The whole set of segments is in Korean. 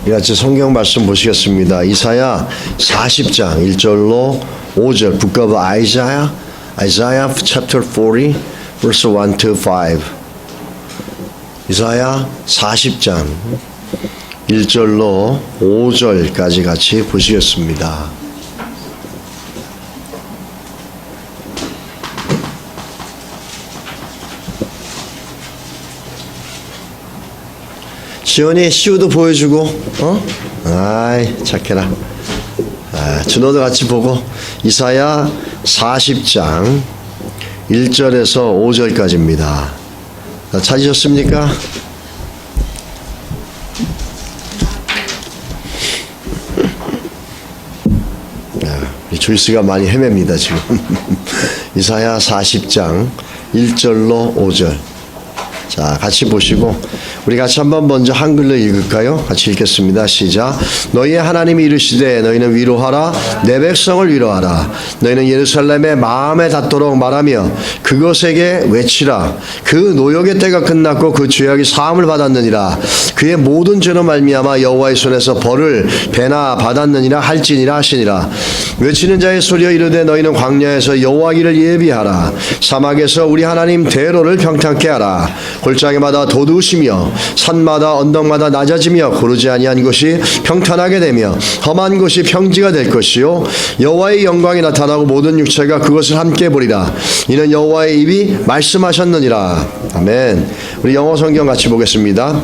같이 성경 말씀 보시겠습니다. 이사야 40장 1절로 5절 Book of Isaiah chapter 40 verse 1 to 5. 이사야 40장 1절로 5절까지 같이 보시겠습니다. 지원이 시우도 보여주고, 아이, 착해라. 준호도 같이 보고, 이사야 40장 1절에서 5절까지입니다. 찾으셨습니까? 우리 조이스가 많이 헤맵니다, 지금. 이사야 40장 1절로 5절. 자, 같이 보시고 우리 같이 한번 먼저 한글로 읽을까요? 같이 읽겠습니다. 시작. 너희의 하나님이 이르시되 너희는 위로하라 내 백성을 위로하라. 너희는 예루살렘의 마음에 닿도록 말하며 그것에게 외치라. 그 노역의 때가 끝났고 그 죄악이 사함을 받았느니라. 그의 모든 죄로 말미암아 여호와의 손에서 벌을 배나 받았느니라 할지니라 하시니라. 외치는 자의 소리여 이르되 너희는 광야에서 여호와기를 예비하라. 사막에서 우리 하나님 대로를 평탄케 하라. 골짜기마다 돋우시며 산마다 언덕마다 낮아지며 고르지 아니한 곳이 평탄하게 되며 험한 곳이 평지가 될 것이요 여호와의 영광이 나타나고 모든 육체가 그것을 함께 보리라. 이는 여호와의 입이 말씀하셨느니라. 아멘. 우리 영어 성경 같이 보겠습니다.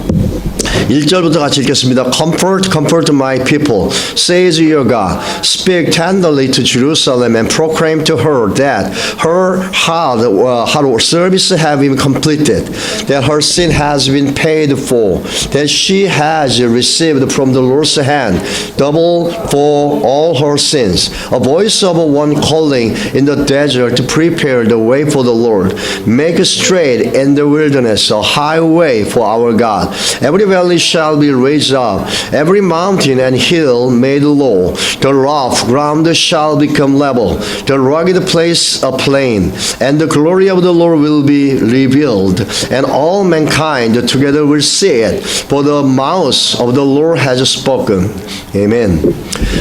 1절부터 같이 읽겠습니다. Comfort, comfort my people, says your God. Speak tenderly to Jerusalem and proclaim to her that her hard service have been completed, that her sin has been paid for, that she has received from the Lord's hand double for all her sins. A voice of one calling in the desert to prepare the way for the Lord. Make straight in the wilderness a highway for our God. Every valley shall be raised up, every mountain and hill made low. The rough ground shall become level, the rugged place a plain, and the glory of the Lord will be revealed, and all mankind together will see it, for the mouth of the Lord has spoken. Amen.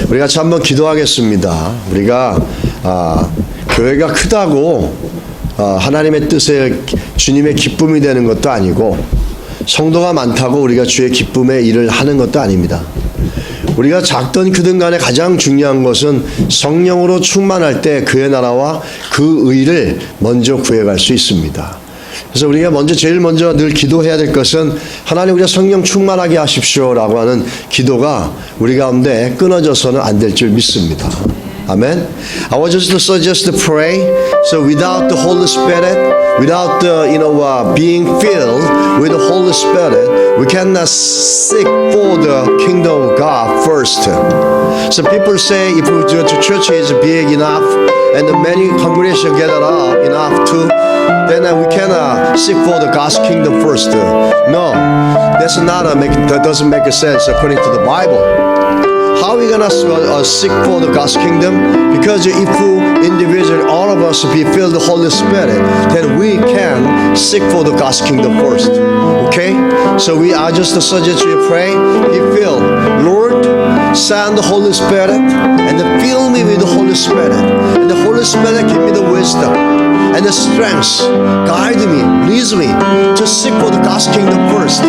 우리 같이 한번 기도하겠습니다. 우리가 교회가 크다고 하나님의 뜻에 주님의 기쁨이 되는 것도 아니고 성도가 많다고 우리가 주의 기쁨의 일을 하는 것도 아닙니다. 우리가 작든 크든 간에 가장 중요한 것은 성령으로 충만할 때 그의 나라와 그 의를 먼저 구해갈 수 있습니다. 그래서 우리가 제일 먼저 늘 기도해야 될 것은 하나님 우리가 성령 충만하게 하십시오라고 하는 기도가 우리 가운데 끊어져서는 안 될 줄 믿습니다. Amen. I want us to suggest to pray. So without the Holy Spirit, without being filled with the Holy Spirit, we cannot seek for the kingdom of God first. So people say if the church is big enough and many congregations gather up enough to, then we cannot seek for the God's kingdom first. No, that doesn't make sense according to the Bible. How are we gonna seek for the God's kingdom? Because if individually all of us be filled with the Holy Spirit, then we can seek for the God's kingdom first. Okay? So I just suggest you pray, be filled. Lord, send the Holy Spirit and fill me with the Holy Spirit. And the Holy Spirit give me the wisdom and the strength. Guide me, lead me to seek for the God's kingdom first.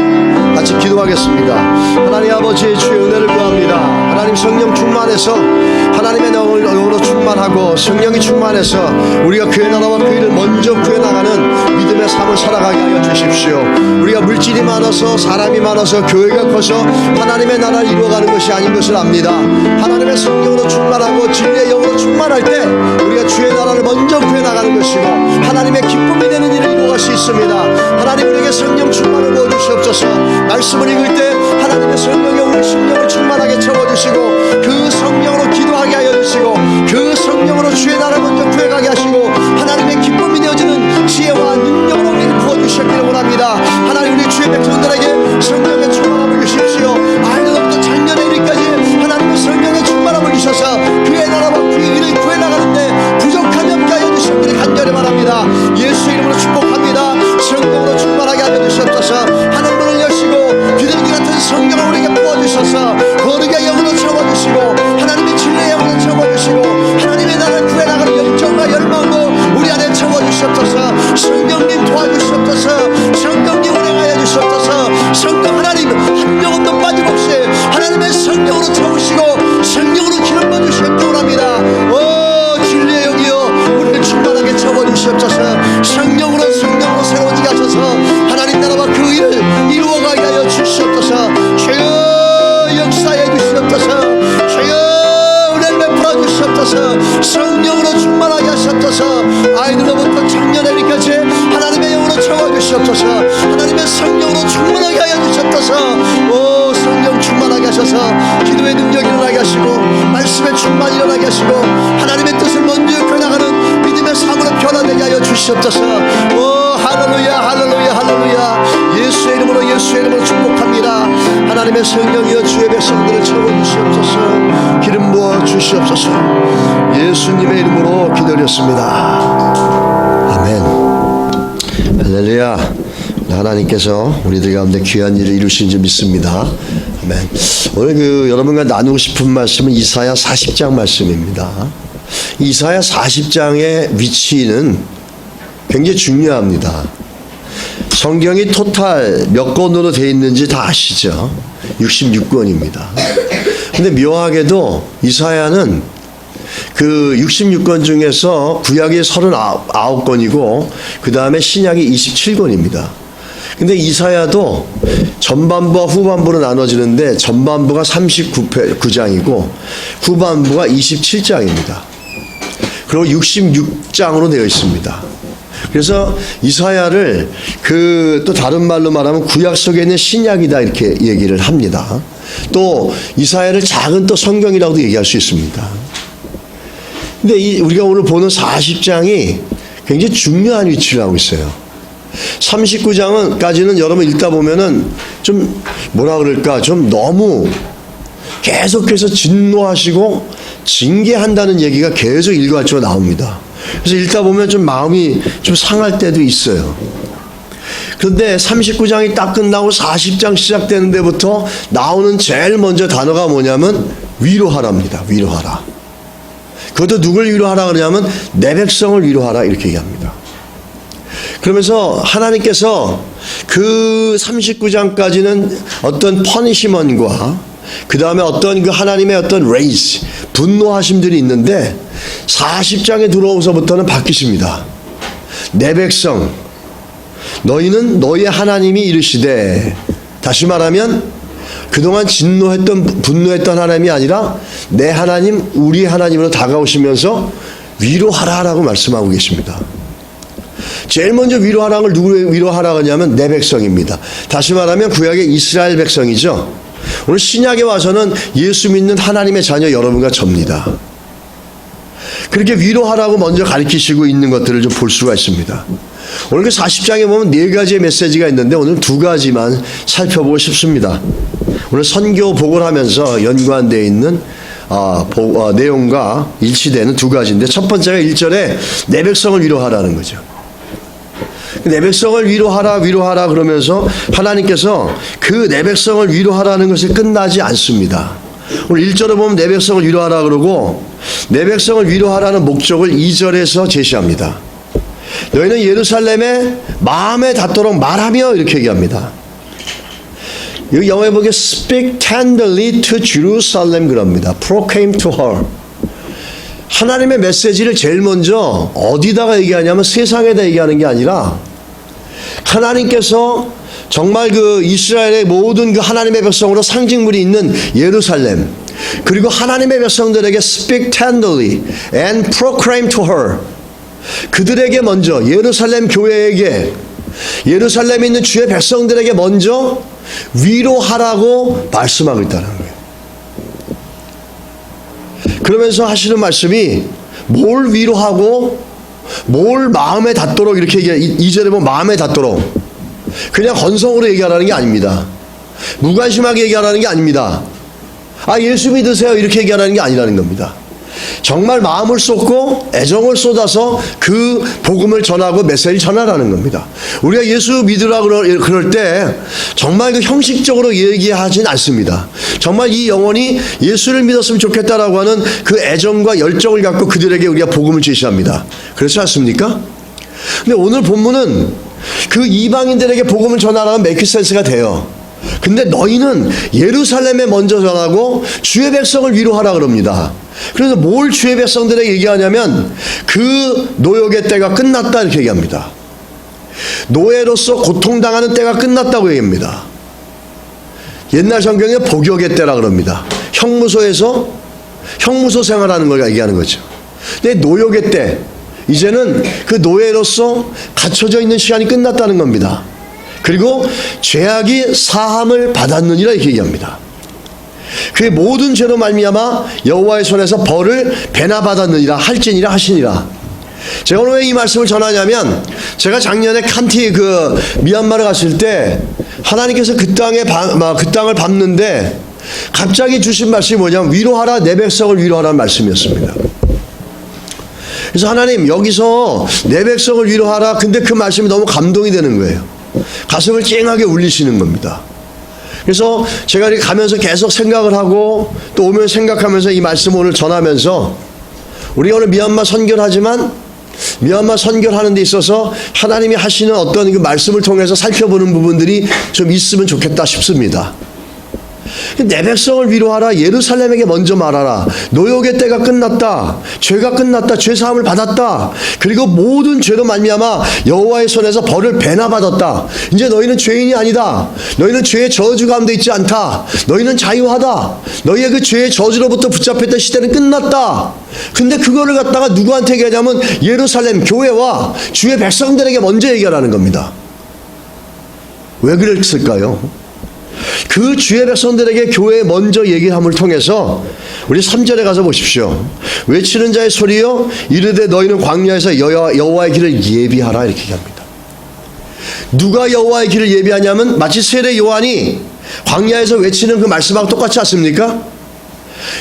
같이 기도하겠습니다. 하나님 아버지의 주의 은혜를 구합니다. 하나님 성령 충만해서 하나님의 영으로 충만하고 성령이 충만해서 우리가 그의 나라와 그 일을 먼저 구해나가는 믿음의 삶을 살아가게 하여 주십시오. 우리가 물질이 많아서 사람이 많아서 교회가 커서 하나님의 나라를 이루어가는 것이 아닌 것을 압니다. 하나님의 성령으로 충만하고 진리의 영으로 충만할 때 우리가 주의 나라를 먼저 구해나가는 것이고 하나님의 기쁨이 되는 일을 이루어갈 수 있습니다. 하나님 우리에게 성령 충만을 부어주시옵소서. 말씀을 읽을 때 하나님의 성령이 우리 심령을 충만하게 채워주시고 그 성령으로 기도하게 하여 주시고 그 성령으로 주의 나라를 먼저 구해가게 하시고 하나님의 기쁨이 되어지는 지혜와 능력으로 우리에게 부어주셨기를 원합니다. 하나님 우리 주의 백성들에게 성령의 충만함을 주십시오. 아이들부터 작년에 이르기까지 하나님의 성령의 충만함을 주셔서 그의 나라와 그의 일을 구해나가는데 부족함이 없게 하여 주시기를 간절히 바랍니다. 예수 이름으로 축복합니다. 성령으로 충만하게 하여 주시옵소서. 하늘 문을 여시고 비둘기 같은 성령을 우리에게 주셔서 기도의 능력이 일어나게 하시고 말씀의 충만이 일어나게 하시고 하나님의 뜻을 먼저 변화가는 믿음의 삶으로 변화되게 하여 주시옵소서. 오 할렐루야 할렐루야 할렐루야. 예수의 이름으로 축복합니다. 하나님의 성령이여 주의 백성들을 채워주시옵소서. 기름 부어 주시옵소서. 예수님의 이름으로 기도드렸습니다. 아멘. 할렐루야. 하나님께서 우리들 가운데 귀한 일을 이루신 줄 믿습니다. 아멘. 오늘 여러분과 나누고 싶은 말씀은 이사야 40장 말씀입니다. 이사야 40장의 위치는 굉장히 중요합니다. 성경이 토탈 몇 권으로 되어 있는지 다 아시죠? 66권입니다. 근데 묘하게도 이사야는 그 66권 중에서 구약이 39권이고 그 다음에 신약이 27권입니다. 근데 이사야도 전반부와 후반부로 나눠지는데 전반부가 39장이고 후반부가 27장입니다. 그리고 66장으로 되어 있습니다. 그래서 이사야를 또 다른 말로 말하면 구약 속에 있는 신약이다 이렇게 얘기를 합니다. 또 이사야를 작은 또 성경이라고도 얘기할 수 있습니다. 근데 우리가 오늘 보는 40장이 굉장히 중요한 위치를 하고 있어요. 39장까지는 여러분 읽다 보면은 좀 뭐라 그럴까 좀 너무 계속해서 진노하시고 징계한다는 얘기가 계속 일과적으로 나옵니다. 그래서 읽다 보면 좀 마음이 좀 상할 때도 있어요. 그런데 39장이 딱 끝나고 40장 시작되는 데부터 나오는 제일 먼저 단어가 뭐냐면 위로하라입니다. 위로하라. 그것도 누굴 위로하라 그러냐면 내 백성을 위로하라 이렇게 얘기합니다. 그러면서 하나님께서 그 39장까지는 어떤 퍼니시먼트와 그 다음에 어떤 그 하나님의 어떤 레이스, 분노하심들이 있는데 40장에 들어오서부터는 바뀌십니다. 내 백성, 너희는 너희의 하나님이 이르시되, 다시 말하면 그동안 진노했던 분노했던 하나님이 아니라 내 하나님, 우리 하나님으로 다가오시면서 위로하라라고 말씀하고 계십니다. 제일 먼저 위로하라는 걸 누구 위로하라고 하냐면 내 백성입니다. 다시 말하면 구약의 이스라엘 백성이죠. 오늘 신약에 와서는 예수 믿는 하나님의 자녀 여러분과 접니다. 그렇게 위로하라고 먼저 가르치시고 있는 것들을 좀 볼 수가 있습니다. 오늘 그 40장에 보면 4가지의 메시지가 있는데 오늘 2가지만 살펴보고 싶습니다. 오늘 선교 복을 하면서 연관되어 있는 내용과 일치되는 2가지인데 첫 번째가 1절에 내 백성을 위로하라는 거죠. 내 백성을 위로하라 그러면서 하나님께서 그 내 백성을 위로하라는 것이 끝나지 않습니다. 오늘 1절에 보면 내 백성을 위로하라 그러고 내 백성을 위로하라는 목적을 2절에서 제시합니다. 너희는 예루살렘에 마음에 닿도록 말하며 이렇게 얘기합니다. 여기 영어에 보기에 speak tenderly to Jerusalem 그럽니다. proclaim to her. 하나님의 메시지를 제일 먼저 어디다가 얘기하냐면 세상에다 얘기하는 게 아니라 하나님께서 정말 그 이스라엘의 모든 그 하나님의 백성으로 상징물이 있는 예루살렘 그리고 하나님의 백성들에게 speak tenderly and proclaim to her. 그들에게 먼저 예루살렘 교회에게 예루살렘에 있는 주의 백성들에게 먼저 위로하라고 말씀하고 있다는 거예요. 그러면서 하시는 말씀이 뭘 위로하고 뭘 마음에 닿도록 이렇게 얘기해요. 2절에 보면 마음에 닿도록 그냥 건성으로 얘기하라는 게 아닙니다. 무관심하게 얘기하라는 게 아닙니다. 예수 믿으세요 이렇게 얘기하라는 게 아니라는 겁니다. 정말 마음을 쏟고 애정을 쏟아서 그 복음을 전하고 메시지를 전하라는 겁니다. 우리가 예수 믿으라고 그럴 때 정말 그 형식적으로 얘기하진 않습니다. 정말 이 영혼이 예수를 믿었으면 좋겠다라고 하는 그 애정과 열정을 갖고 그들에게 우리가 복음을 제시합니다. 그렇지 않습니까? 근데 오늘 본문은 그 이방인들에게 복음을 전하라는 메이크센스가 돼요. 근데 너희는 예루살렘에 먼저 전하고 주의 백성을 위로하라 그럽니다. 그래서 뭘 주의 백성들에게 얘기하냐면 그 노역의 때가 끝났다 이렇게 얘기합니다. 노예로서 고통당하는 때가 끝났다고 얘기합니다. 옛날 성경에 복역의 때라 그럽니다. 형무소에서 형무소 생활하는 걸 얘기하는 거죠. 근데 노역의 때 이제는 그 노예로서 갇혀져 있는 시간이 끝났다는 겁니다. 그리고 죄악이 사함을 받았느니라 이렇게 얘기합니다. 그의 모든 죄로 말미암아 여호와의 손에서 벌을 배나 받았느니라 할지니라 하시니라. 제가 오늘 왜 이 말씀을 전하냐면, 제가 작년에 칸티 미얀마를 갔을 때 하나님께서 그 땅을 밟는데 갑자기 주신 말씀이 뭐냐면 위로하라, 내 백성을 위로하라는 말씀이었습니다. 그래서 하나님 여기서 내 백성을 위로하라, 근데 그 말씀이 너무 감동이 되는 거예요. 가슴을 찡하게 울리시는 겁니다. 그래서 제가 이렇게 가면서 계속 생각을 하고 또 오면 생각하면서 이 말씀을 오늘 전하면서, 우리가 오늘 미얀마 선교를 하지만 미얀마 선교를 하는 데 있어서 하나님이 하시는 어떤 그 말씀을 통해서 살펴보는 부분들이 좀 있으면 좋겠다 싶습니다. 내 백성을 위로하라, 예루살렘에게 먼저 말하라, 노역의 때가 끝났다, 죄가 끝났다, 죄사함을 받았다, 그리고 모든 죄로 말미암아 여호와의 손에서 벌을 배나 받았다. 이제 너희는 죄인이 아니다, 너희는 죄의 저주 가운데 있지 않다, 너희는 자유하다, 너희의 그 죄의 저주로부터 붙잡혔던 시대는 끝났다. 근데 그거를 갖다가 누구한테 얘기하냐면 예루살렘 교회와 주의 백성들에게 먼저 얘기하라는 겁니다. 왜 그랬을까요? 그 주의 백성들에게 교회에 먼저 얘기함을 통해서 우리 3절에 가서 보십시오. 외치는 자의 소리여 이르되 너희는 광야에서 여호와의 길을 예비하라, 이렇게 얘기합니다. 누가 여호와의 길을 예비하냐면 마치 세례 요한이 광야에서 외치는 그 말씀하고 똑같지 않습니까?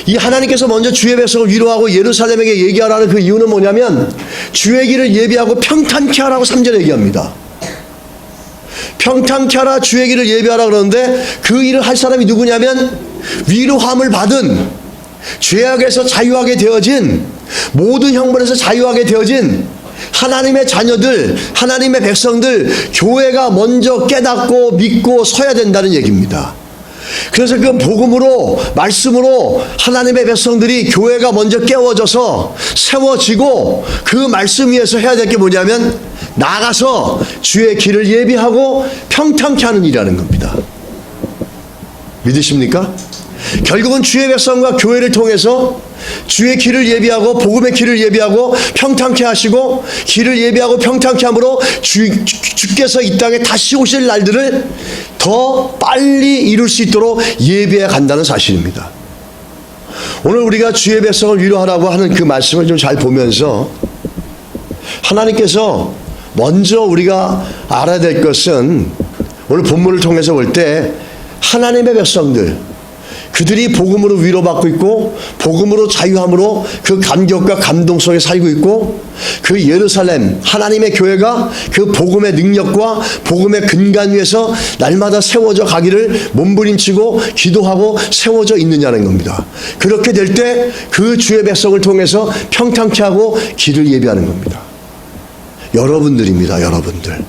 이 하나님께서 먼저 주의 백성을 위로하고 예루살렘에게 얘기하라는 그 이유는 뭐냐면 주의 길을 예비하고 평탄케 하라고 3절에 얘기합니다. 평탄케 하라, 주의 길을 예비하라 그러는데 그 일을 할 사람이 누구냐면 위로함을 받은, 죄악에서 자유하게 되어진, 모든 형벌에서 자유하게 되어진 하나님의 자녀들, 하나님의 백성들, 교회가 먼저 깨닫고 믿고 서야 된다는 얘기입니다. 그래서 그 복음으로, 말씀으로 하나님의 백성들이, 교회가 먼저 깨워져서 세워지고 그 말씀 위에서 해야 될 게 뭐냐면 나가서 주의 길을 예비하고 평탄케 하는 일이라는 겁니다. 믿으십니까? 결국은 주의 백성과 교회를 통해서 주의 길을 예비하고 복음의 길을 예비하고 평탄케 하시고, 길을 예비하고 평탄케 함으로 주께서 이 땅에 다시 오실 날들을 더 빨리 이룰 수 있도록 예비해 간다는 사실입니다. 오늘 우리가 주의 백성을 위로하라고 하는 그 말씀을 좀 잘 보면서, 하나님께서 먼저 우리가 알아야 될 것은, 오늘 본문을 통해서 볼 때 하나님의 백성들, 그들이 복음으로 위로받고 있고 복음으로 자유함으로 그 감격과 감동 속에 살고 있고, 그 예루살렘 하나님의 교회가 그 복음의 능력과 복음의 근간 위에서 날마다 세워져 가기를 몸부림치고 기도하고 세워져 있느냐는 겁니다. 그렇게 될 때 그 주의 백성을 통해서 평탄케 하고 길을 예비하는 겁니다. 여러분들입니다. 여러분들.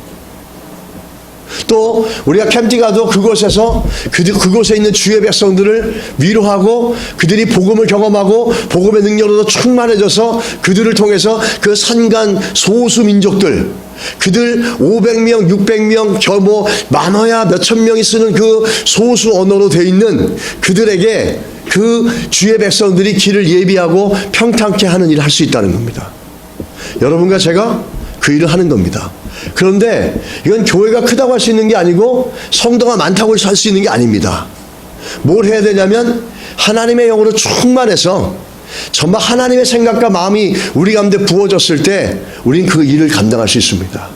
또 우리가 캠핑 가도 그곳에서 그곳에 있는 주의 백성들을 위로하고 그들이 복음을 경험하고 복음의 능력으로 충만해져서 그들을 통해서 그 산간 소수 민족들, 그들 500명, 600명, 많아야 몇천 명이 쓰는 그 소수 언어로 되어 있는 그들에게 그 주의 백성들이 길을 예비하고 평탄케 하는 일을 할 수 있다는 겁니다. 여러분과 제가 그 일을 하는 겁니다. 그런데 이건 교회가 크다고 할 수 있는 게 아니고 성도가 많다고 할 수 있는 게 아닙니다. 뭘 해야 되냐면 하나님의 영으로 충만해서 정말 하나님의 생각과 마음이 우리 가운데 부어졌을 때 우린 그 일을 감당할 수 있습니다.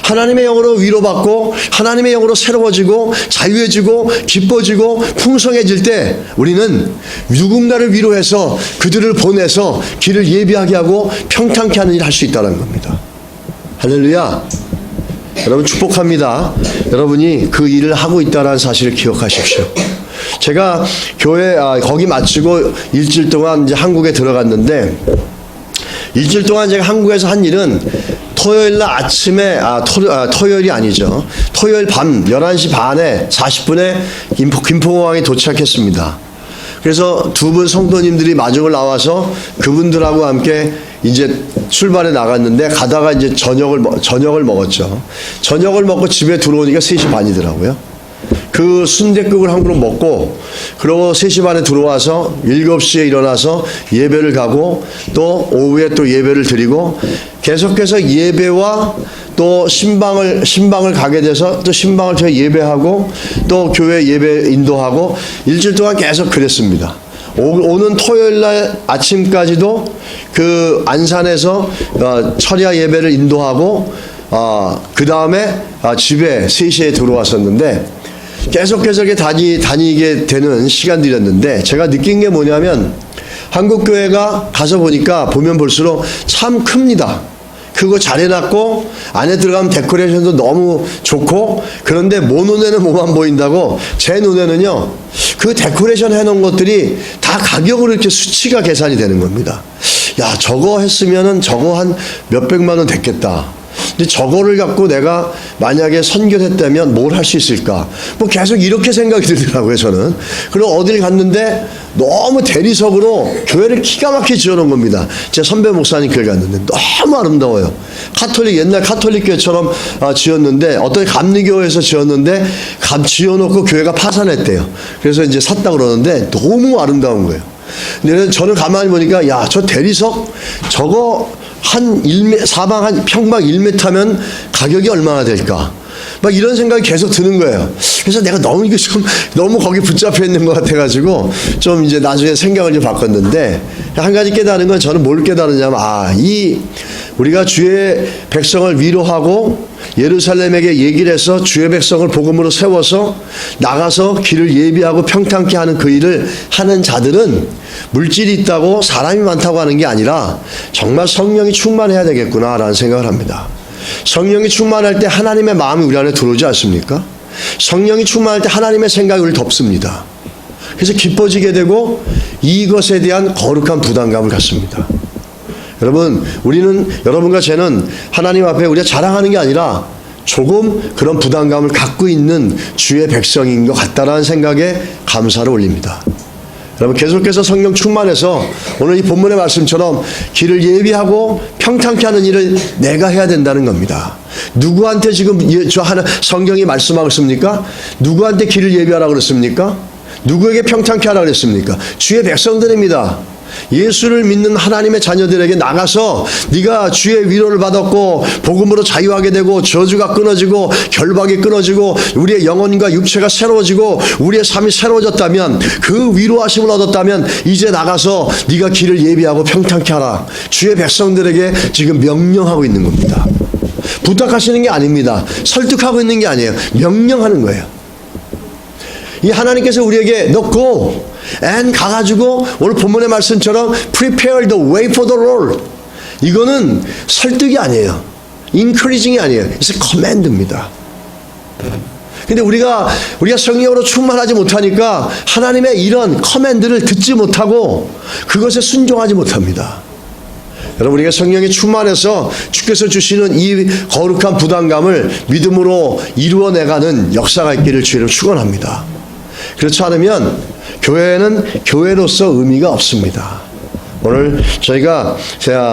하나님의 영으로 위로받고 하나님의 영으로 새로워지고 자유해지고 기뻐지고 풍성해질 때 우리는 누군가를 위로해서 그들을 보내서 길을 예비하게 하고 평탄케 하는 일을 할 수 있다는 겁니다. 할렐루야. 여러분 축복합니다. 여러분이 그 일을 하고 있다는 사실을 기억하십시오. 제가 교회 거기 마치고 일주일 동안 이제 한국에 들어갔는데, 일주일 동안 제가 한국에서 한 일은 토요일 날 아침에 토요일이 아니죠. 토요일 밤 11시 반에 40분에 김포공항에 도착했습니다. 그래서 두 분 성도님들이 마중을 나와서 그분들하고 함께 이제 출발해 나갔는데, 가다가 이제 저녁을 먹었죠. 저녁을 먹고 집에 들어오니까 3시 반이더라고요. 그 순댓국을 한 그릇 먹고 그러고 3시 반에 들어와서 7시에 일어나서 예배를 가고 또 오후에 또 예배를 드리고 계속해서 예배와 또 신방을 가게 돼서 또 신방을 통해 예배하고 또 교회 예배 인도하고 일주일 동안 계속 그랬습니다. 오는 토요일 날 아침까지도 그 안산에서 철야 예배를 인도하고 그 다음에 집에 3시에 들어왔었는데 계속해서 다니게 되는 시간들이었는데 제가 느낀 게 뭐냐면 한국교회가 가서 보면 볼수록 참 큽니다. 크고 잘 해놨고 안에 들어가면 데코레이션도 너무 좋고 그런데 모 눈에는 뭐만 보인다고 제 눈에는요 그 데코레이션 해놓은 것들이 다 가격으로 이렇게 수치가 계산이 되는 겁니다. 야 저거 했으면은 저거 한 몇백만 원 됐겠다. 근데 저거를 갖고 내가 만약에 선교를 했다면 뭘 할 수 있을까? 뭐 계속 이렇게 생각이 들더라고요, 저는. 그리고 어딜 갔는데 너무 대리석으로 교회를 기가 막히게 지어놓은 겁니다. 제 선배 목사님 교회 갔는데 너무 아름다워요. 옛날 카톨릭 교회처럼 지었는데 어떤 감리교회에서 지었는데 지어놓고 교회가 파산했대요. 그래서 이제 샀다 그러는데 너무 아름다운 거예요. 근데 저는 가만히 보니까 야, 저 대리석 저거 사방 한 평방 1m면 가격이 얼마나 될까? 막 이런 생각이 계속 드는 거예요. 그래서 내가 너무 거기 붙잡혀 있는 것 같아가지고 좀 이제 나중에 생각을 좀 바꿨는데 한 가지 깨달은 건 저는 뭘 깨달았냐면 우리가 주의 백성을 위로하고 예루살렘에게 얘기를 해서 주의 백성을 복음으로 세워서 나가서 길을 예비하고 평탄케 하는 그 일을 하는 자들은 물질이 있다고 사람이 많다고 하는 게 아니라 정말 성령이 충만해야 되겠구나라는 생각을 합니다. 성령이 충만할 때 하나님의 마음이 우리 안에 들어오지 않습니까? 성령이 충만할 때 하나님의 생각이 우리를 덮습니다. 그래서 기뻐지게 되고 이것에 대한 거룩한 부담감을 갖습니다. 여러분, 여러분과 저는 하나님 앞에 우리가 자랑하는 게 아니라 조금 그런 부담감을 갖고 있는 주의 백성인 것 같다라는 생각에 감사를 올립니다. 여러분, 계속해서 성령 충만해서 오늘 이 본문의 말씀처럼 길을 예비하고 평탄케 하는 일을 내가 해야 된다는 겁니다. 누구한테 지금 성경이 말씀하고 있습니까? 누구한테 길을 예비하라고 그랬습니까? 누구에게 평탄케 하라고 그랬습니까? 주의 백성들입니다. 예수를 믿는 하나님의 자녀들에게 나가서 네가 주의 위로를 받았고 복음으로 자유하게 되고 저주가 끊어지고 결박이 끊어지고 우리의 영혼과 육체가 새로워지고 우리의 삶이 새로워졌다면 그 위로하심을 얻었다면 이제 나가서 네가 길을 예비하고 평탄케 하라. 주의 백성들에게 지금 명령하고 있는 겁니다. 부탁하시는 게 아닙니다. 설득하고 있는 게 아니에요. 명령하는 거예요. 이 하나님께서 우리에게 너 go and 가가지고 오늘 본문의 말씀처럼 prepare the way for the Lord. 이거는 설득이 아니에요. encouraging이 아니에요. it's a command입니다. 근데 우리가 성령으로 충만하지 못하니까 하나님의 이런 커맨드를 듣지 못하고 그것에 순종하지 못합니다. 여러분, 우리가 성령에 충만해서 주께서 주시는 이 거룩한 부담감을 믿음으로 이루어내가는 역사가 있기를 주의로 축원합니다. 그렇지 않으면 교회는 교회로서 의미가 없습니다. 오늘 제가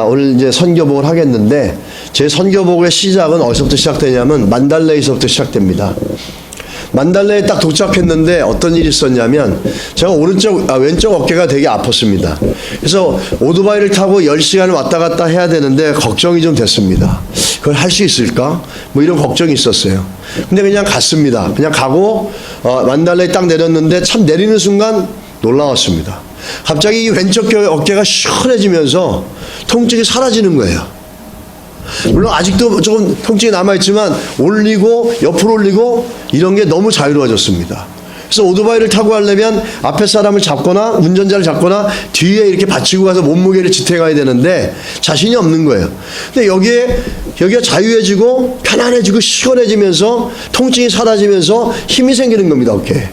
오늘 이제 선교복을 하겠는데 제 선교복의 시작은 어디서부터 시작되냐면 만달레에서부터 시작됩니다. 만달레에 딱 도착했는데 어떤 일이 있었냐면 제가 왼쪽 어깨가 되게 아팠습니다. 그래서 오토바이를 타고 10시간을 왔다 갔다 해야 되는데 걱정이 좀 됐습니다. 그걸 할 수 있을까? 뭐 이런 걱정이 있었어요. 근데 그냥 갔습니다. 그냥 가고 만달레에 딱 내렸는데 참 내리는 순간 놀라웠습니다. 갑자기 이 왼쪽 어깨가 시원해지면서 통증이 사라지는 거예요. 물론 아직도 조금 통증이 남아있지만 올리고 옆으로 올리고 이런 게 너무 자유로워졌습니다. 그래서 오토바이를 타고 가려면 앞에 사람을 잡거나 운전자를 잡거나 뒤에 이렇게 받치고 가서 몸무게를 지탱해야 되는데 자신이 없는 거예요. 근데 여기가 자유해지고 편안해지고 시원해지면서 통증이 사라지면서 힘이 생기는 겁니다. 어깨에.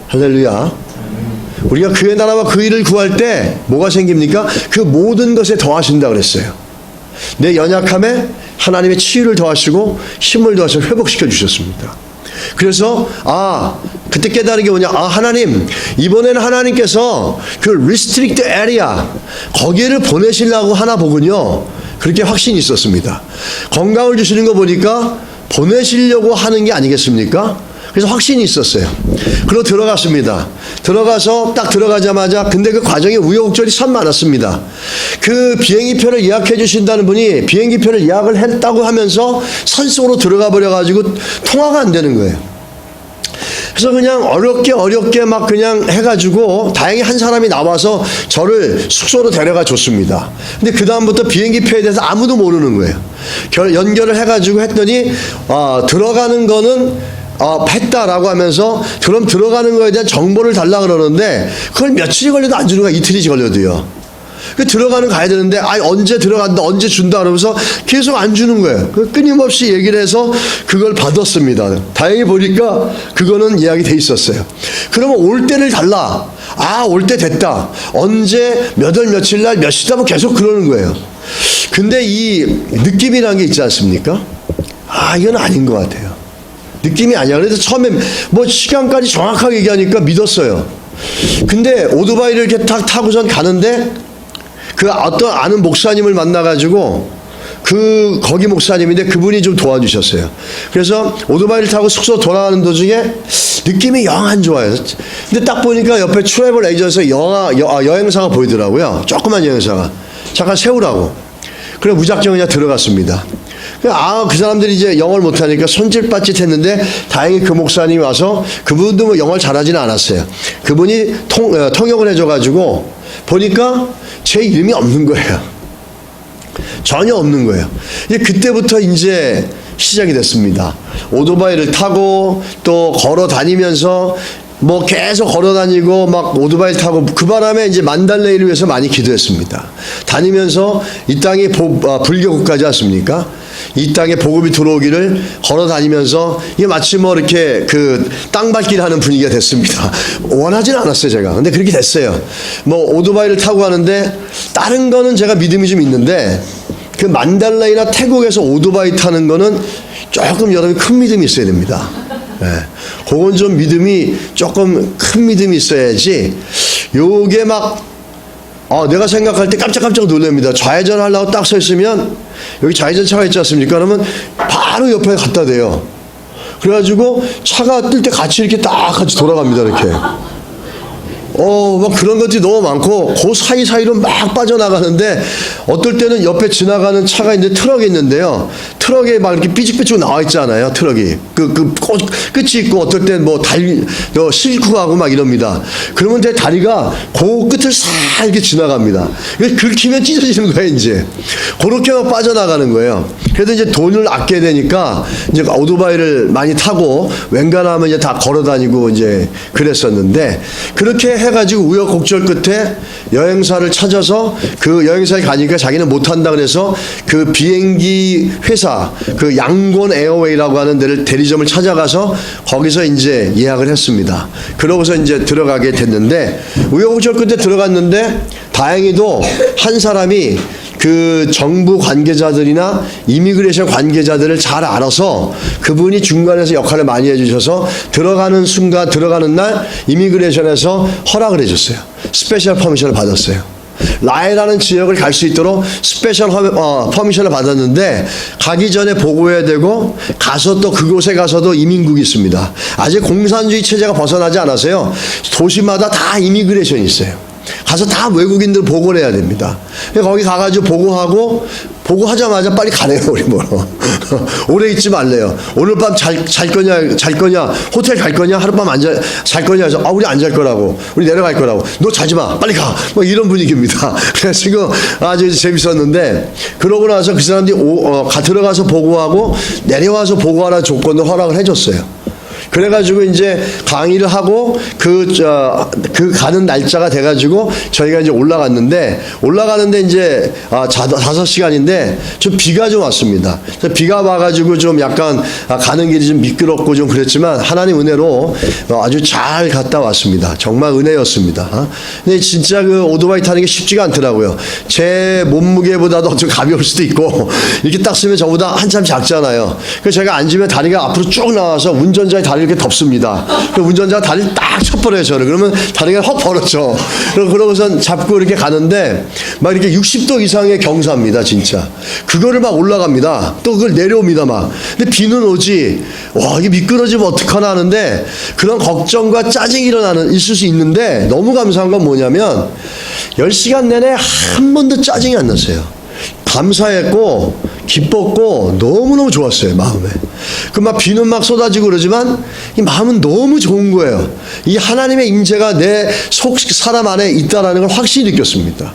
할렐루야. 우리가 그의 나라와 그 일을 구할 때 뭐가 생깁니까? 그 모든 것에 더하신다 그랬어요. 내 연약함에 하나님의 치유를 더하시고 힘을 더하셔서 회복시켜 주셨습니다. 그래서 그때 깨달은 게 뭐냐, 하나님 이번에는 하나님께서 그 restrict area 거기를 보내시려고 하나 보군요. 그렇게 확신이 있었습니다. 건강을 주시는 거 보니까 보내시려고 하는 게 아니겠습니까? 그래서 확신이 있었어요. 그리고 들어갔습니다. 들어가서 딱 들어가자마자 근데 그 과정에 우여곡절이 참 많았습니다. 그 비행기표를 예약해 주신다는 분이 비행기표를 예약을 했다고 하면서 산속으로 들어가 버려가지고 통화가 안 되는 거예요. 그래서 그냥 어렵게 막 그냥 해가지고 다행히 한 사람이 나와서 저를 숙소로 데려가 줬습니다. 근데 그 다음부터 비행기표에 대해서 아무도 모르는 거예요. 연결을 해가지고 했더니 들어가는 거는 했다라고 하면서 그럼 들어가는 거에 대한 정보를 달라 그러는데 그걸 며칠이 걸려도 안 주는 거야. 이틀이 걸려도요. 들어가는 가야 되는데 언제 들어간다 언제 준다 그러면서 계속 안 주는 거예요. 끊임없이 얘기를 해서 그걸 받았습니다. 다행히 보니까 그거는 예약이 돼 있었어요. 그러면 올 때를 달라. 올 때 됐다. 언제 몇 월 며칠 날 몇 시다 뭐 계속 그러는 거예요. 근데 이 느낌이라는 게 있지 않습니까? 이건 아닌 것 같아요. 느낌이 아니야. 그래서 처음에 뭐 시간까지 정확하게 얘기하니까 믿었어요. 근데 오토바이를 이렇게 딱 타고선 가는데 그 어떤 아는 목사님을 만나가지고 거기 목사님인데 그분이 좀 도와주셨어요. 그래서 오토바이를 타고 숙소 돌아가는 도중에 느낌이 영 안 좋아요. 근데 딱 보니까 옆에 트래블 에이전트에서 여행사가 보이더라고요. 조그만 여행사가. 잠깐 세우라고. 그래 무작정 그냥 들어갔습니다. 그 사람들이 이제 영어를 못하니까 손짓발짓 했는데 다행히 그 목사님이 와서 그분도 뭐 영어를 잘하지는 않았어요. 그분이 통역을 해줘가지고 보니까 제 이름이 없는 거예요. 전혀 없는 거예요. 이제 그때부터 이제 시작이 됐습니다. 오토바이를 타고 또 걸어 다니면서 뭐 계속 걸어 다니고 막 오토바이 타고 그 바람에 이제 만달레이를 위해서 많이 기도했습니다. 다니면서 이 땅이 불교 국가지 않습니까? 이 땅에 복음이 들어오기를 걸어 다니면서 이게 마치 뭐 이렇게 그 땅밟기를 하는 분위기가 됐습니다. 원하진 않았어요, 제가. 근데 그렇게 됐어요. 뭐 오토바이를 타고 가는데 다른 거는 제가 믿음이 좀 있는데 그 만달레이나 태국에서 오토바이 타는 거는 조금 여러분이 큰 믿음이 있어야 됩니다. 그건 좀 믿음이 조금 큰 믿음이 있어야지 요게 막 내가 생각할 때 깜짝깜짝 놀랍니다. 좌회전 하려고 딱 서 있으면 여기 좌회전 차가 있지 않습니까? 그러면 바로 옆에 갖다 대요. 그래가지고 차가 뜰 때 같이 이렇게 딱 같이 돌아갑니다. 이렇게. 막 그런 것들이 너무 많고 그 사이사이로 막 빠져나가는데 어떨 때는 옆에 지나가는 차가 있는데 트럭이 있는데요. 트럭에 막 이렇게 삐죽삐죽 나와 있잖아요. 트럭이 끝이 있고 어떨 때는 뭐 실고 가고 막 이럽니다. 그러면 제 다리가 그 끝을 싹 이렇게 지나갑니다. 긁히면 찢어지는 거예요. 이제 그렇게 막 빠져나가는 거예요. 그래도 이제 돈을 아껴야 되니까 이제 오토바이를 많이 타고 웬간하면 이제 다 걸어 다니고 이제 그랬었는데 그렇게 해가지고 우여곡절 끝에 여행사를 찾아서 그 여행사에 가니까 자기는 못한다 그래서 그 비행기 회사 그 양곤 에어웨이라고 하는 데를 대리점을 찾아가서 거기서 이제 예약을 했습니다. 그러고서 이제 들어가게 됐는데 우여곡절 끝에 들어갔는데 다행히도 한 사람이 그 정부 관계자들이나 이미그레이션 관계자들을 잘 알아서 그분이 중간에서 역할을 많이 해주셔서 들어가는 순간 들어가는 날 이미그레이션에서 허락을 해줬어요. 스페셜 퍼미션을 받았어요. 라이라는 지역을 갈 수 있도록 스페셜 퍼미션을 받았는데 가기 전에 보고해야 되고 가서 또 그곳에 가서도 이민국이 있습니다. 아직 공산주의 체제가 벗어나지 않아서요. 도시마다 다 이미그레이션이 있어요. 가서 다 외국인들 보고를 해야 됩니다. 거기 가가지고 보고하자마자 빨리 가네요, 우리 뭐. 오래 있지 말래요. 오늘 밤 잘 거냐, 호텔 갈 거냐, 하룻밤 잘 거냐 해서, 우리 안 잘 거라고, 우리 내려갈 거라고, 너 자지 마, 빨리 가. 뭐 이런 분위기입니다. 그래서 지금 아주 재밌었는데, 그러고 나서 그 사람들이 들어가서 보고하고, 내려와서 보고하라는 조건을 허락을 해줬어요. 그래가지고 이제 강의를 하고 그 가는 날짜가 돼가지고 저희가 이제 올라가는데 이제 5시간인데 좀 비가 좀 왔습니다. 비가 와가지고 좀 약간 가는 길이 좀 미끄럽고 좀 그랬지만 하나님 은혜로 아주 잘 갔다 왔습니다. 정말 은혜였습니다. 근데 진짜 그 오토바이 타는 게 쉽지가 않더라고요. 제 몸무게보다도 좀 가벼울 수도 있고 이렇게 딱 쓰면 저보다 한참 작잖아요. 그래서 제가 앉으면 다리가 앞으로 쭉 나와서 운전자의 다리 이렇게 덮습니다. 그 운전자가 다리를 딱 쳐버려요, 저를. 그러면 다리가 확 벌어져. 그러고선 잡고 이렇게 가는데 막 이렇게 60도 이상의 경사입니다, 진짜. 그거를 막 올라갑니다. 또 그걸 내려옵니다, 막. 근데 비는 오지. 와, 이게 미끄러지면 어떡하나 하는데 그런 걱정과 짜증이 있을 수 있는데 너무 감사한 건 뭐냐면 10시간 내내 한 번도 짜증이 안 났어요. 감사했고 기뻤고 너무너무 좋았어요, 마음에. 그 막 비는 막 쏟아지고 그러지만 이 마음은 너무 좋은 거예요. 이 하나님의 임재가 내 속 사람 안에 있다라는 걸 확실히 느꼈습니다.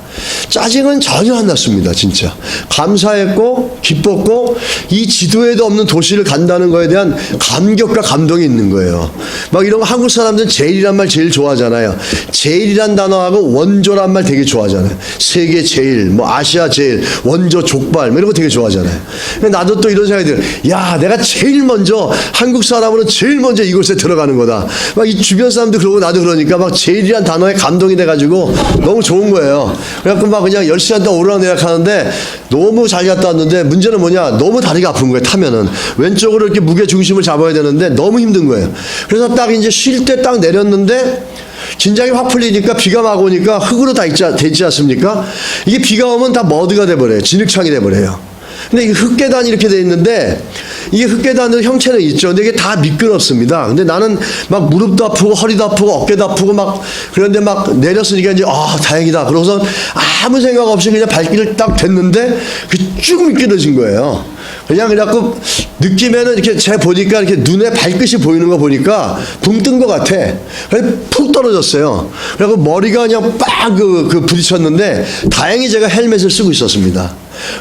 짜증은 전혀 안 났습니다, 진짜. 감사했고 기뻤고 이 지도에도 없는 도시를 간다는 거에 대한 감격과 감동이 있는 거예요. 막 이런 거 한국 사람들은 제일이란 말 제일 좋아하잖아요. 제일이란 단어하고 원조란 말 되게 좋아하잖아요. 세계 제일, 뭐 아시아 제일, 원조 족발 뭐 이런 거 되게 좋아하잖아요. 근데 나도 또 이런 생각이 들어요. 야, 내가 제일 먼저 한국 사람으로 제일 먼저 이곳에 들어가는 거다. 막 이 주변 사람도 그러고 나도 그러니까 막 제일이란 단어에 감동이 돼가지고 너무 좋은 거예요. 그래갖고 막 그냥 10시간 동안 오르락내리락 하는데 너무 잘 갔다 왔는데 문제는 뭐냐, 너무 다리가 아픈 거예요. 타면은 왼쪽으로 이렇게 무게 중심을 잡아야 되는데 너무 힘든 거예요. 그래서 딱 이제 쉴 때 딱 내렸는데 긴장이 확 풀리니까 비가 막 오니까 흙으로 다 되지 않습니까? 이게 비가 오면 다 머드가 돼버려요. 진흙창이 돼버려요. 근데 이 흙계단이 이렇게 돼 있는데 이게 흙계단으로 형체는 있죠. 근데 이게 다 미끄럽습니다. 근데 나는 막 무릎도 아프고 허리도 아프고 어깨도 아프고 막 그런데 막 내렸으니까 이제 다행이다. 그러고서 아무 생각 없이 그냥 발길을 딱 댔는데 쭉 미끄러진 거예요. 그래갖고 느낌에는 이렇게 제가 보니까 이렇게 눈에 발끝이 보이는 거 보니까 붕 뜬 것 같아. 그래서 푹 떨어졌어요. 그래갖고 머리가 그냥 빵 부딪혔는데 다행히 제가 헬멧을 쓰고 있었습니다.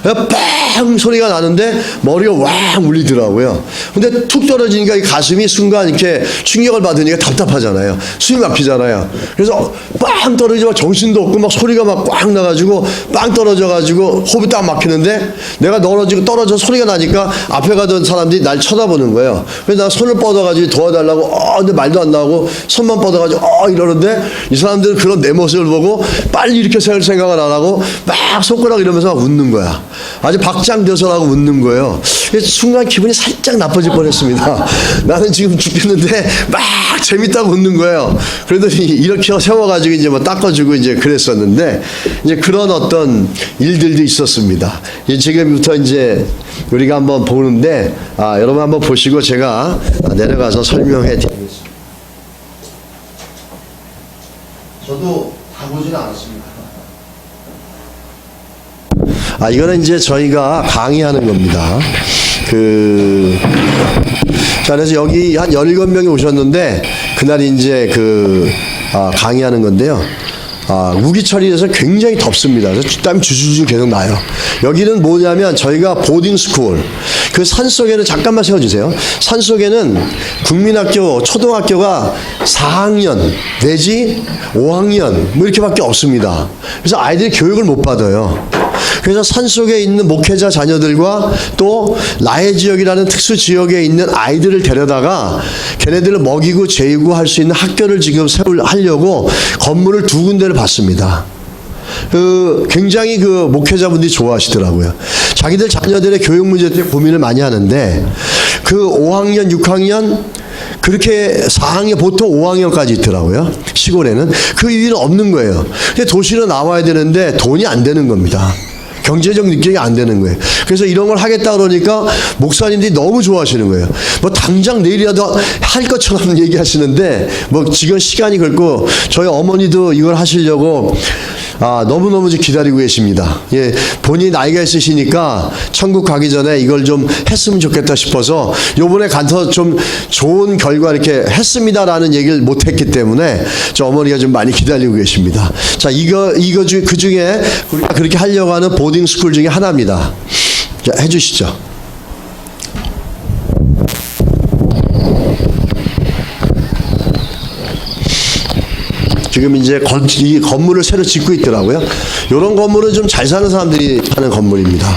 빵 소리가 나는데 머리가 왕 울리더라고요. 근데 툭 떨어지니까 이 가슴이 순간 이렇게 충격을 받으니까 답답하잖아요. 숨이 막히잖아요. 그래서 빵 떨어지고 정신도 없고 막 소리가 막 꽉 나가지고 빵 떨어져가지고 호흡이 딱 막히는데 내가 떨어져 소리가 나니까 앞에 가던 사람들이 날 쳐다보는 거예요. 그래서 나 손을 뻗어가지고 도와달라고 근데 말도 안 나오고 손만 뻗어가지고 이러는데 이 사람들은 그런 내 모습을 보고 빨리 이렇게 살 생각을 안 하고 막 손가락 이러면서 막 웃는 거야. 아주 박장대소라고 웃는 거예요. 순간 기분이 살짝 나빠질 뻔했습니다. 나는 지금 죽겠는데 막 재밌다고 웃는 거예요. 그러더니 이렇게 세워가지고 이제 뭐 닦아주고 이제 그랬었는데 이제 그런 어떤 일들도 있었습니다. 지금부터 이제 우리가 한번 보는데 여러분 한번 보시고 제가 내려가서 설명해 드리겠습니다. 저도 다 보지는 않았습니다. 이거는 이제 저희가 강의하는 겁니다. 자, 그래서 여기 한 17명이 오셨는데, 그날이 이제 강의하는 건데요. 우기 처리돼서 굉장히 덥습니다. 그래서 땀이 주주주 계속 나요. 여기는 뭐냐면 저희가 보딩스쿨, 그 산속에는 잠깐만 세워주세요. 산속에는 국민학교, 초등학교가 4학년 내지 5학년 뭐 이렇게밖에 없습니다. 그래서 아이들이 교육을 못 받아요. 그래서 산속에 있는 목회자 자녀들과 또 라해 지역이라는 특수 지역에 있는 아이들을 데려다가 걔네들을 먹이고 재우고 할 수 있는 학교를 지금 하려고 건물을 2군데를 받습니다. 굉장히 목회자분들이 좋아하시더라고요. 자기들 자녀들의 교육 문제 때문에 고민을 많이 하는데 5학년, 6학년 그렇게 4학년 보통 5학년까지 있더라고요. 시골에는 그 이유는 없는 거예요. 근데 도시로 나와야 되는데 돈이 안 되는 겁니다. 경제적 능력이 안 되는 거예요. 그래서 이런 걸 하겠다 그러니까 목사님들이 너무 좋아하시는 거예요. 뭐 당장 내일이라도 할 것처럼 얘기하시는데 뭐 지금 시간이 그렇고 저희 어머니도 이걸 하시려고 너무너무 기다리고 계십니다. 예, 본인이 나이가 있으시니까 천국 가기 전에 이걸 좀 했으면 좋겠다 싶어서 요번에 가서 좀 좋은 결과 이렇게 했습니다라는 얘기를 못 했기 때문에 저 어머니가 좀 많이 기다리고 계십니다. 자, 그 중에 우리가 그렇게 하려고 하는 보딩 스쿨 중에 하나입니다. 자, 해주시죠. 지금 이제 이 건물을 새로 짓고 있더라고요. 이런 건물은 좀 잘 사는 사람들이 사는 건물입니다.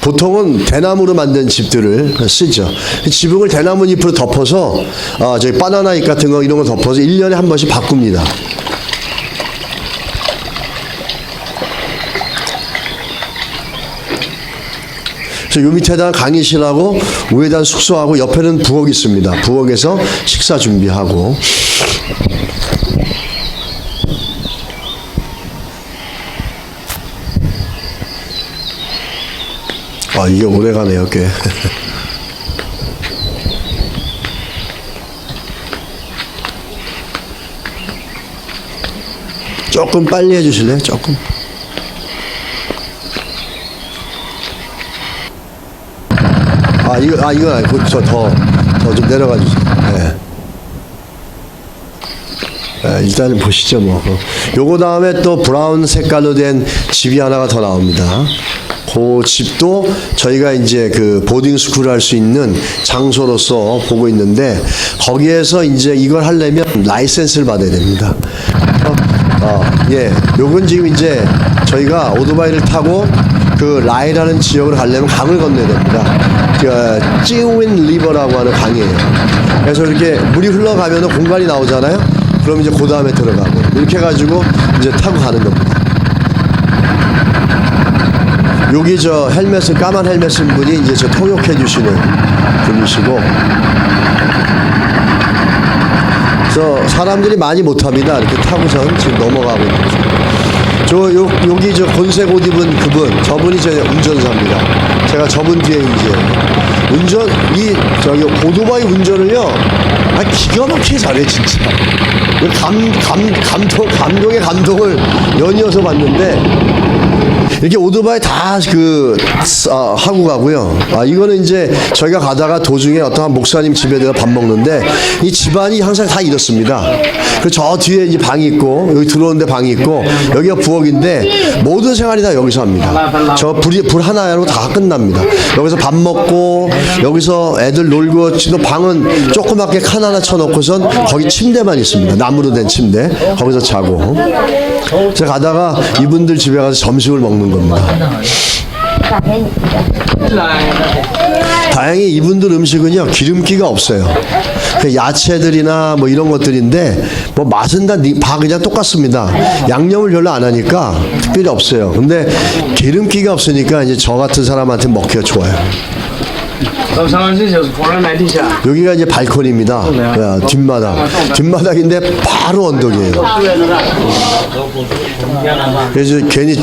보통은 대나무로 만든 집들을 쓰죠. 지붕을 대나무 잎으로 덮어서 저기 바나나 잎 같은 거 이런 거 덮어서 1년에 한 번씩 바꿉니다. 그래서 요 밑에다 강의실하고 위에다 숙소하고 옆에는 부엌이 있습니다. 부엌에서 식사 준비하고. 아, 이게 오래가네요, 꽤. 조금 빨리 해주실래요? 조금. 이건 아니고, 더 좀 내려가 주세요. 네. 네, 일단은 보시죠, 뭐. 요거 다음에 또 브라운 색깔로 된 집이 하나가 더 나옵니다. 그 집도 저희가 이제 그 보딩 스쿨을 할 수 있는 장소로서 보고 있는데, 거기에서 이제 이걸 하려면 라이센스를 받아야 됩니다. 요건 지금 이제 저희가 오토바이를 타고 그 라이라는 지역을 가려면 강을 건너야 됩니다. 그 찡윈 리버라고 하는 강이에요. 그래서 이렇게 물이 흘러가면 공간이 나오잖아요. 그럼 이제 그 다음에 들어가고 이렇게 해가지고 이제 타고 가는 겁니다. 여기 저 헬멧은 까만 헬멧인 분이 이제 저 통역해 주시는 분이시고, 그래서 사람들이 많이 못합니다. 이렇게 타고선 지금 넘어가고 있는 거죠. 여기 저 곤색 옷 입은 그분, 저분이 제 운전사입니다. 제가 저분 뒤에 이제 저기 오토바이 운전을요, 기가 막히게 잘해 진짜. 감동의 감동을 연이어서 봤는데. 이렇게 오토바이 다 하고 가고요. 이거는 이제 저희가 가다가 도중에 어떤 목사님 집에 내가 밥 먹는데 이 집안이 항상 다 이렇습니다. 그 저 뒤에 이제 방이 있고 여기 들어오는데 방이 있고 여기가 부엌인데 모든 생활이 다 여기서 합니다. 저 불 하나로 다 끝납니다. 여기서 밥 먹고 여기서 애들 놀고 또 방은 조그맣게 칸 하나 쳐놓고선 거기 침대만 있습니다. 나무로 된 침대. 거기서 자고. 제가 가다가 이분들 집에 가서 점심을 먹는 겁니다. 다행히 이분들 음식은요 기름기가 없어요. 야채들이나 뭐 이런 것들인데 뭐 맛은 다 그냥 똑같습니다. 양념을 별로 안 하니까 특별히 없어요. 근데 기름기가 없으니까 이제 저 같은 사람한테 먹기가 좋아요. 여기가 이제 발코니입니다. 뒷마당인데 바로 언덕이에요. 그래서 괜히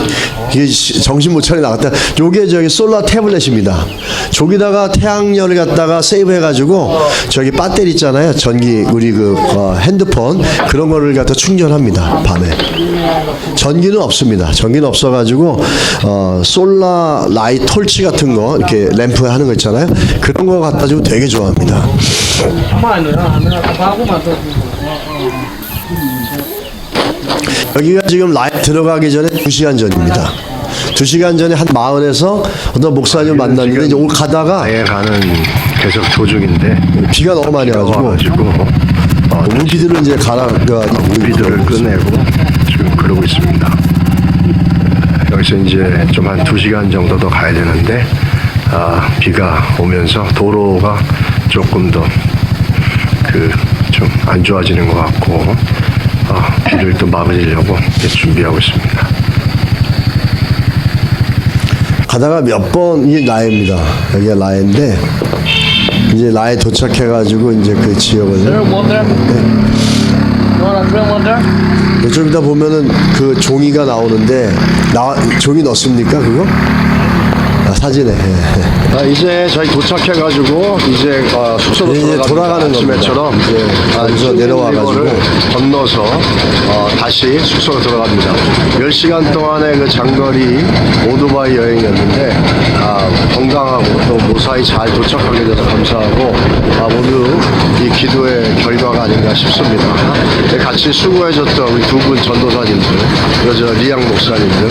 정신 못 차리고 나갔다. 요게 저기 솔라 태블릿입니다. 저기다가 태양열을 갖다가 세이브해가지고 저기 배터리 있잖아요. 전기 우리 핸드폰 그런 거를 갖다 충전합니다. 밤에. 전기는 없습니다. 전기는 없어가지고 솔라 라이트 톨치 같은 거 이렇게 램프 하는 거 있잖아요. 그런 거 갖다 주고 되게 좋아합니다. 여기가 지금 라이트 들어가기 전에 2시간 전입니다. 2시간 전에 한 마을에서 어떤 목사님 만났는데 이제 가다가 가는 계속 도중인데 비가 너무 많이 와가지고 우비들을 이제 우비들을 꺼내고 지금 그러고 있습니다. 여기서 이제 좀 한 2시간 정도 더 가야 되는데 비가 오면서 도로가 조금 더 좀 안 좋아지는 것 같고 비를 또 막으려고 준비하고 있습니다. 가다가 몇 번 이게 라해입니다. 여기가 라해인데 이제 라해 도착해가지고 이제 그 지역을 이쪽에다 보면은 그 종이가 나오는데 종이 넣습니까 그거? 사진에. 이제 저희 도착해가지고 이제 숙소로 돌아가는 아침에처럼 여기서 내려와가지고 건너서 다시 숙소로 돌아갑니다. 10시간 동안의 그 장거리 오토바이 여행이었는데 건강하고 또 무사히 잘 도착하게 돼서 감사하고 모두 이 기도의 결과가 아닌가 싶습니다. 같이 수고해줬던 우리 두 분 전도사님들, 그리고 리양 목사님들,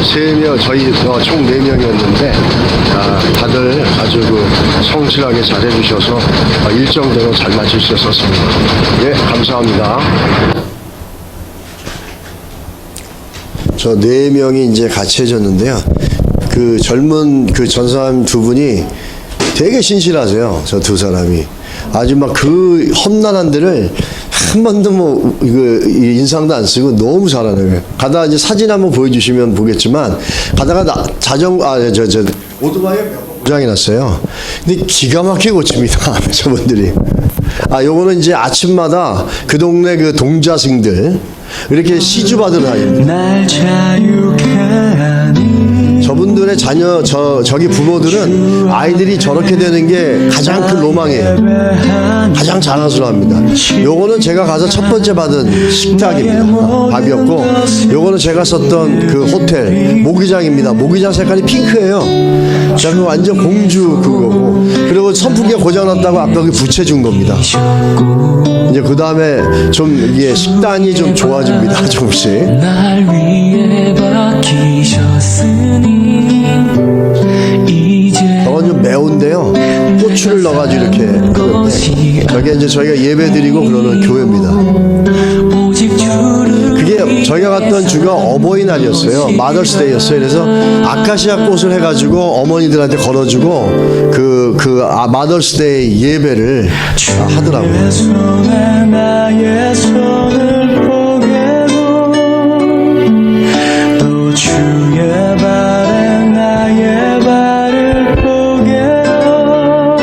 3명 저희 총 4명이었는데 다들 아주 성실하게 잘해주셔서 일정대로 잘 마칠 수 있었습니다. 예, 감사합니다. 저 4명이 이제 같이 해줬는데요. 그 젊은 그 전사님 두 분이 되게 신실하세요. 저 두 사람이. 아주 막 그 험난한 데를 한 번도 뭐 이거 인상도 안 쓰고 너무 잘하네요. 가다가 이제 사진 한번 보여주시면 보겠지만 가다가 오토바이에 고장이 났어요. 근데 기가 막히게 고칩니다. 저분들이. 요거는 이제 아침마다 그 동네 그 동자승들 이렇게 시주 받으러 다닙니다. 저분들의 자녀, 저기 부모들은 아이들이 저렇게 되는 게 가장 큰 로망이에요. 가장 자랑스러워합니다. 요거는 제가 가서 첫 번째 받은 식탁입니다. 밥이었고, 요거는 제가 썼던 그 호텔 모기장입니다. 모기장 색깔이 핑크예요. 자, 그 완전 공주 그거고, 그리고 선풍기가 고장났다고 아빠가 부채 준 겁니다. 이제 그 다음에 좀 이게 식단이 좀 좋아집니다. 조금씩. 날 위해 박히셨으니 이제 저건 좀 매운데요. 고추를 넣어가지고 이렇게 그런데 저게 이제 저희가 예배 드리고 그러는 교회입니다. 오직 주를 그게 저희가 갔던 주가 어버이날이었어요. 마더스데이였어요. 그래서 아카시아 꽃을 해가지고 어머니들한테 걸어주고 마더스데이 예배를 하더라고요. 손에 나의 손을 포개고 또 주의 발에 나의 발을 포개어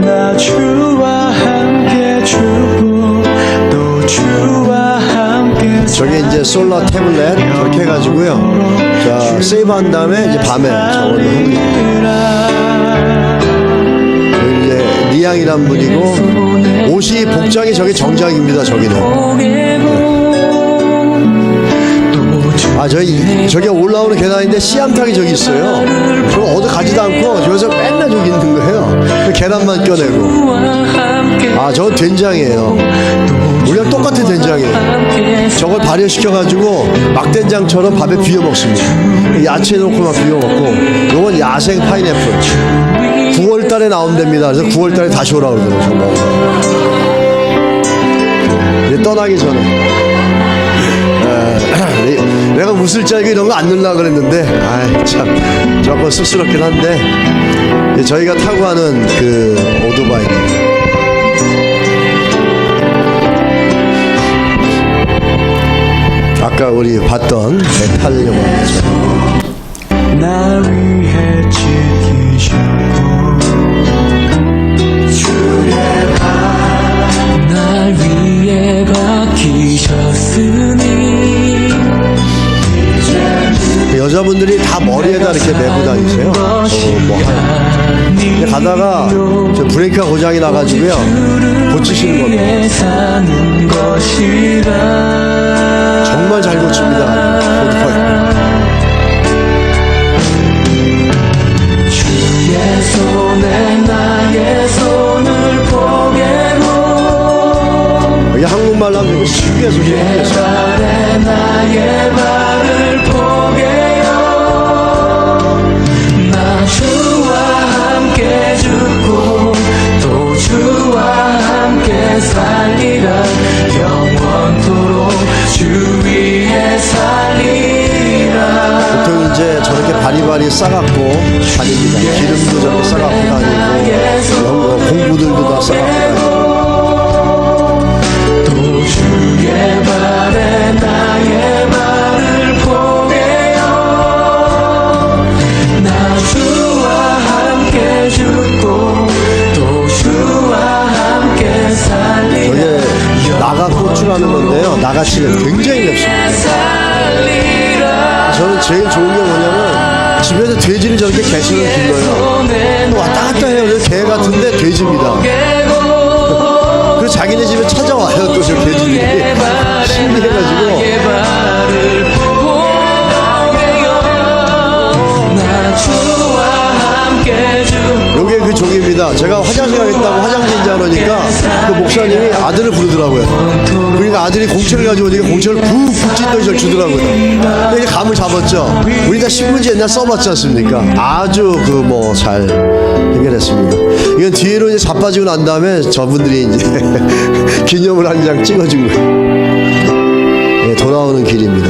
나 주와 함께 죽고 또 주와 함께 저게 이제 솔라 태블릿 그렇게 해가지고요. 자, 세이브한 다음에 이제 밤에 저거를 합니다. 이제 리양이란 분이고 옷이 복장이 저게 정장입니다. 저기는. 저기 올라오는 계단인데 씨암탉이 저기 있어요. 저거 어디 가지도 않고 저기서 맨날 저기 있는 거예요. 계란만 껴내고. 저건 된장이에요. 우리랑 똑같은 된장이에요. 저걸 발효시켜가지고 막된장처럼 밥에 비벼 먹습니다. 야채 넣고 막 비벼 먹고. 요건 야생 파인애플. 9월 달에 나온답니다. 그래서 9월 달에 다시 오라고 그러더라고요. 이제 떠나기 전에. 내가 웃을 줄 알고 이런 거 안 넣으려고 그랬는데, 참, 조금 쑥스럽긴 한데, 저희가 타고 가는 그 오토바이입니다. 아까 우리 봤던 메탈 영화죠. 나 위해 지키셨고 주의 발 위에 박히셨으니 여자분들이 다 머리에다 이렇게 메고 다니세요. 근데 가다가 저 브레이크가 고장이 나가지고요. 고치시는 겁니다. 사는 것이라 정말 잘 고칩니다. 주의 손에 나의 손을 포개고 이게 한국말로 하면 쉽게 해서 발에 나의 발을 포개요 나 주와 함께 죽고 또 주와 함께 살리라 영원토록 주 위에 살리라 보통 이제 저렇게 바리바리 싸갖고 다닙니다. 기름도 저렇게 싸갖고 다니고 공부들도 다 싸갖고 다니고 또 주의 발에 나의 발을 포개어 나 주와 함께 죽고 또 주와 함께 살리라 저게 나가고추라는 건데요. 나가치는 굉장히 맵습니다. 저는 제일 좋은 게 뭐냐면 집에서 돼지를 저렇게 개수를 길러요. 왔다 갔다 해요. 그래서 개 같은데 돼지입니다. 그래서 자기네 집에 찾아와요. 또 저 돼지들이 신기해가지고 요게 그 종입니다. 제가 화장실 가겠다고 화장실 이제 하니까 그 목사님이 아들을 부르더라고요. 그러니까 아들이 공채를 가지고 오니까 공채를 푹푹 찢더니 저를 주더라고요. 이렇게 감을 잡았죠. 우리 다 신문지 옛날 써봤지 않습니까? 아주 그 뭐 잘 해결했습니다. 이건 뒤로 이제 자빠지고 난 다음에 저분들이 이제 기념을 한 장 찍어준 거예요. 네, 돌아오는 길입니다.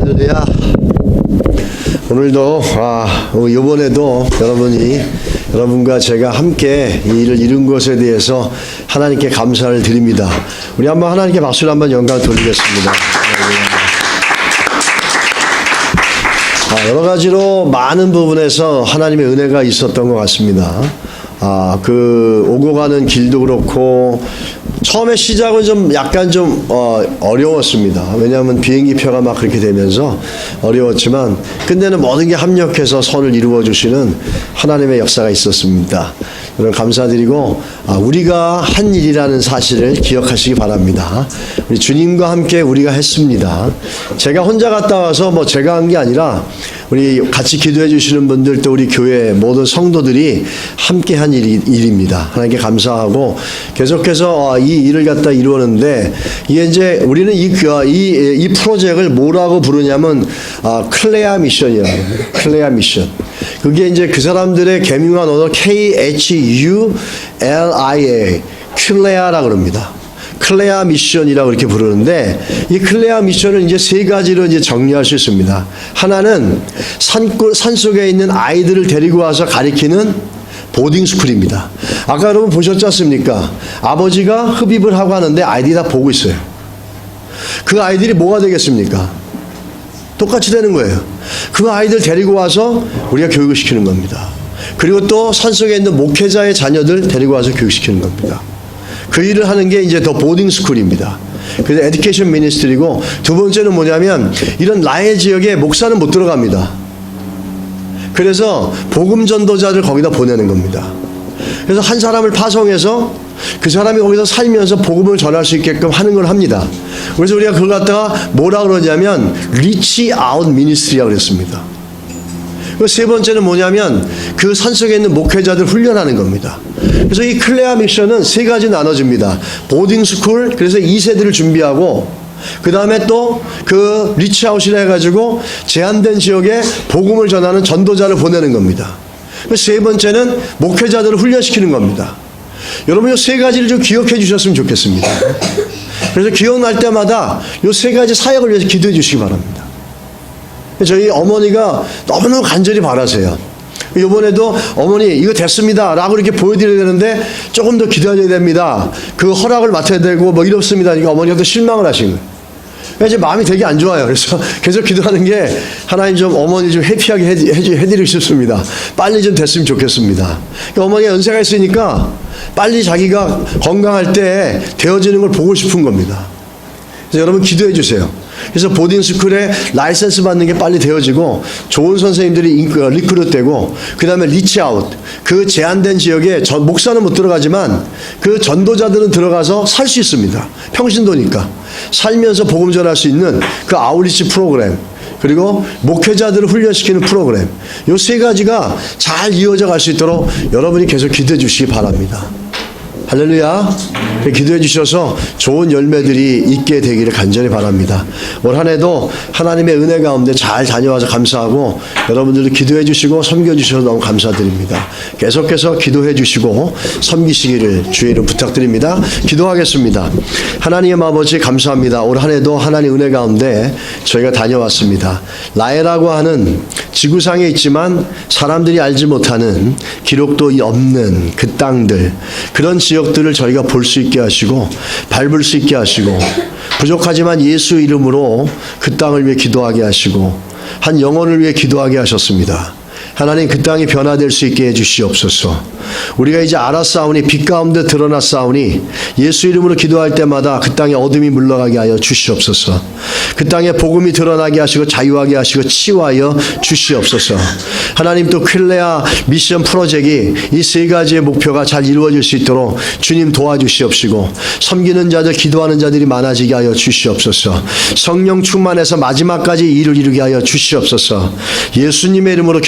할렐루야. 오늘 오늘도 이번에도 여러분과 제가 함께 이 일을 이룬 것에 대해서 하나님께 감사를 드립니다. 우리 한번 하나님께 박수를 한번 영광 돌리겠습니다. 여러 가지로 많은 부분에서 하나님의 은혜가 있었던 것 같습니다. 그 오고 가는 길도 그렇고 처음에 시작은 좀 약간 어려웠습니다. 왜냐하면 비행기표가 막 그렇게 되면서 어려웠지만 끝내는 모든 게 합력해서 선을 이루어 주시는 하나님의 역사가 있었습니다. 여러분 감사드리고 우리가 한 일이라는 사실을 기억하시기 바랍니다. 우리 주님과 함께 우리가 했습니다. 제가 혼자 갔다 와서 뭐 제가 한 게 아니라 우리 같이 기도해 주시는 분들 또 우리 교회 모든 성도들이 함께 한 일입니다. 하나님께 감사하고 계속해서 이 일을 갖다 이루었는데 이게 이제 우리는 이 프로젝트를 뭐라고 부르냐면 클레아 미션이라고 합니다. 클레아 미션. 그게 이제 그 사람들의 개명한 언어 KHULIA 클레아라고 그럽니다. 클레아 미션이라고 이렇게 부르는데 이 클레아 미션을 이제 세 가지로 이제 정리할 수 있습니다. 하나는 산속에 있는 아이들을 데리고 와서 가리키는 보딩스쿨입니다. 아까 여러분 보셨지 않습니까? 아버지가 흡입을 하고 하는데 아이들이 다 보고 있어요. 그 아이들이 뭐가 되겠습니까? 똑같이 되는 거예요. 그 아이들 데리고 와서 우리가 교육을 시키는 겁니다. 그리고 또 산속에 있는 목회자의 자녀들 데리고 와서 교육시키는 겁니다. 그 일을 하는 게 이제 더 보딩스쿨입니다. 그래서 에듀케이션 미니스트리고 두 번째는 뭐냐면 이런 나의 지역에 목사는 못 들어갑니다. 그래서 복음 전도자를 거기다 보내는 겁니다. 그래서 한 사람을 파송해서 그 사람이 거기서 살면서 복음을 전할 수 있게끔 하는 걸 합니다. 그래서 우리가 그걸 갖다가 뭐라 그러냐면 리치 아웃 미니스트리라고 그랬습니다. 세 번째는 뭐냐면 그 산속에 있는 목회자들 훈련하는 겁니다. 그래서 이 클레아 미션은 세 가지 나눠집니다. 보딩스쿨, 그래서 2세들을 준비하고 그 다음에 또 그 리치아웃이라 해가지고 제한된 지역에 복음을 전하는 전도자를 보내는 겁니다. 세 번째는 목회자들을 훈련시키는 겁니다. 여러분 이 세 가지를 좀 기억해 주셨으면 좋겠습니다. 그래서 기억날 때마다 이 세 가지 사역을 위해서 기도해 주시기 바랍니다. 저희 어머니가 너무너무 간절히 바라세요. 이번에도 어머니 이거 됐습니다 라고 이렇게 보여드려야 되는데 조금 더 기다려야 됩니다. 그 허락을 맡아야 되고 뭐 이렇습니다. 그러니까 어머니가 또 실망을 하신 거예요. 이제 마음이 되게 안 좋아요. 그래서 계속 기도하는 게 하나님 좀 어머니 좀 해피하게 해드리고 싶습니다. 빨리 좀 됐으면 좋겠습니다. 그러니까 어머니가 연세가 있으니까 빨리 자기가 건강할 때 되어지는 걸 보고 싶은 겁니다. 그래서 여러분 기도해 주세요. 그래서 보딩스쿨에 라이센스 받는 게 빨리 되어지고 좋은 선생님들이 리크루트되고 그 다음에 리치아웃 그 제한된 지역에 목사는 못 들어가지만 그 전도자들은 들어가서 살 수 있습니다. 평신도니까 살면서 복음 전할 수 있는 그 아웃리치 프로그램 그리고 목회자들을 훈련시키는 프로그램 이 세 가지가 잘 이어져 갈 수 있도록 여러분이 계속 기도해 주시기 바랍니다. 할렐루야. 기도해 주셔서 좋은 열매들이 있게 되기를 간절히 바랍니다. 올 한 해도 하나님의 은혜 가운데 잘 다녀와서 감사하고 여러분들도 기도해 주시고 섬겨 주셔서 너무 감사드립니다. 계속해서 기도해 주시고 섬기시기를 주의 이름 부탁드립니다. 기도하겠습니다. 하나님 아버지 감사합니다. 올 한 해도 하나님 은혜 가운데 저희가 다녀왔습니다. 라헬이라고 하는 지구상에 있지만 사람들이 알지 못하는 기록도 없는 그 땅들 그런 지역들을 저희가 볼 수 있게 하시고 밟을 수 있게 하시고 부족하지만 예수 이름으로 그 땅을 위해 기도하게 하시고 한 영혼을 위해 기도하게 하셨습니다. 하나님 그 땅이 변화될 수 있게 해주시옵소서. 우리가 이제 알았사오니 빛 가운데 드러났사오니 예수 이름으로 기도할 때마다 그 땅에 어둠이 물러가게 하여 주시옵소서. 그 땅에 복음이 드러나게 하시고 자유하게 하시고 치유하여 주시옵소서. 하나님 또 클레아 미션 프로젝트 이 세 가지의 목표가 잘 이루어질 수 있도록 주님 도와주시옵시고 섬기는 자들 기도하는 자들이 많아지게 하여 주시옵소서. 성령 충만해서 마지막까지 일을 이루게 하여 주시옵소서. 예수님의 이름으로